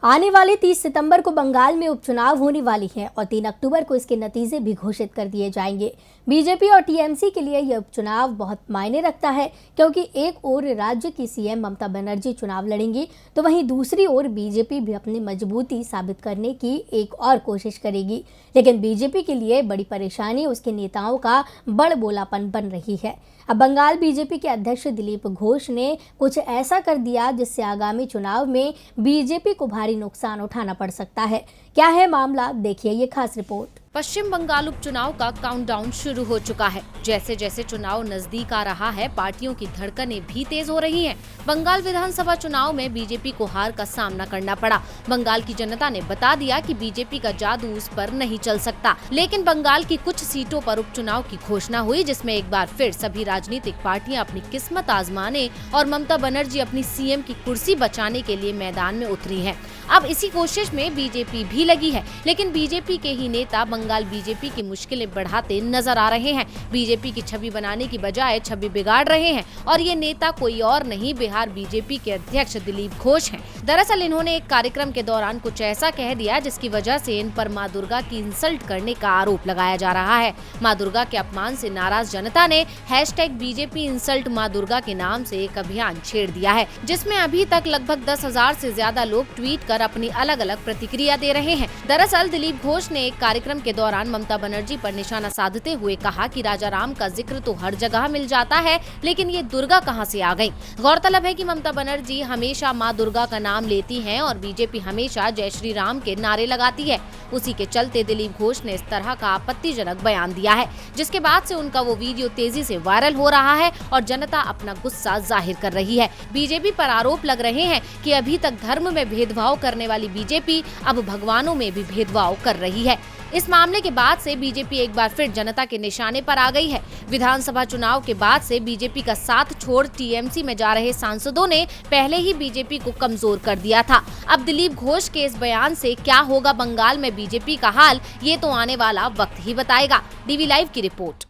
आने वाले 30 सितंबर को बंगाल में उपचुनाव होने वाली है और 3 अक्टूबर को इसके नतीजे भी घोषित कर दिए जाएंगे। बीजेपी और टीएमसी के लिए यह उपचुनाव बहुत मायने रखता है, क्योंकि एक ओर राज्य की सीएम ममता बनर्जी चुनाव लड़ेंगी, तो वहीं दूसरी ओर बीजेपी भी अपनी मजबूती साबित करने की एक और कोशिश करेगी। लेकिन बीजेपी के लिए बड़ी परेशानी उसके नेताओं का बड़बोलापन बन रही है। अब बंगाल बीजेपी के अध्यक्ष दिलीप घोष ने कुछ ऐसा कर दिया जिससे आगामी चुनाव में बीजेपी को भारी नुकसान उठाना पड़ सकता है। क्या है मामला, देखिए ये खास रिपोर्ट। पश्चिम बंगाल उपचुनाव का काउंटडाउन शुरू हो चुका है। जैसे जैसे चुनाव नजदीक आ रहा है, पार्टियों की धड़कनें भी तेज हो रही हैं। बंगाल विधानसभा चुनाव में बीजेपी को हार का सामना करना पड़ा। बंगाल की जनता ने बता दिया कि बीजेपी का जादू उस पर नहीं चल सकता। लेकिन बंगाल की कुछ सीटों पर उपचुनाव की घोषणा हुई, जिसमें एक बार फिर सभी राजनीतिक पार्टियां अपनी किस्मत आजमाने और ममता बनर्जी अपनी सीएम की कुर्सी बचाने के लिए मैदान में उतरी है। अब इसी कोशिश में बीजेपी भी लगी है, लेकिन बीजेपी के ही नेता बंगाल बीजेपी की मुश्किलें बढ़ाते नजर आ रहे हैं। बीजेपी की छवि बनाने की बजाय छवि बिगाड़ रहे हैं और ये नेता कोई और नहीं, बिहार बीजेपी के अध्यक्ष दिलीप घोष हैं। दरअसल इन्होंने एक कार्यक्रम के दौरान कुछ ऐसा कह दिया जिसकी वजह से इन पर मां दुर्गा की इंसल्ट करने का आरोप लगाया जा रहा है। मां दुर्गा के अपमान से नाराज जनता ने #बीजेपी इंसल्ट मां दुर्गा के नाम से एक अभियान छेड़ दिया है, जिसमें अभी तक लगभग 10,000 से ज्यादा लोग ट्वीट कर अपनी अलग अलग प्रतिक्रिया दे रहे हैं। दरअसल दिलीप घोष ने एक कार्यक्रम के दौरान ममता बनर्जी पर निशाना साधते हुए कहा कि राजा राम का जिक्र तो हर जगह मिल जाता है, लेकिन ये दुर्गा कहां से आ गई। गौरतलब है कि ममता बनर्जी हमेशा मां दुर्गा का नाम लेती हैं और बीजेपी हमेशा जय श्री राम के नारे लगाती है। उसी के चलते दिलीप घोष ने इस तरह का आपत्तिजनक बयान दिया है, जिसके बाद से उनका वो वीडियो तेजी से वायरल हो रहा है और जनता अपना गुस्सा जाहिर कर रही है। बीजेपी पर आरोप लग रहे हैं कि अभी तक धर्म में भेदभाव करने वाली बीजेपी अब भगवानों में भी भेदभाव कर रही है। इस मामले के बाद से बीजेपी एक बार फिर जनता के निशाने पर आ गई है। विधानसभा चुनाव के बाद से बीजेपी का साथ छोड़ टीएमसी में जा रहे सांसदों ने पहले ही बीजेपी को कमजोर कर दिया था। अब दिलीप घोष के इस बयान से क्या होगा बंगाल में बीजेपी का हाल, ये तो आने वाला वक्त ही बताएगा। डीवी लाइव की रिपोर्ट।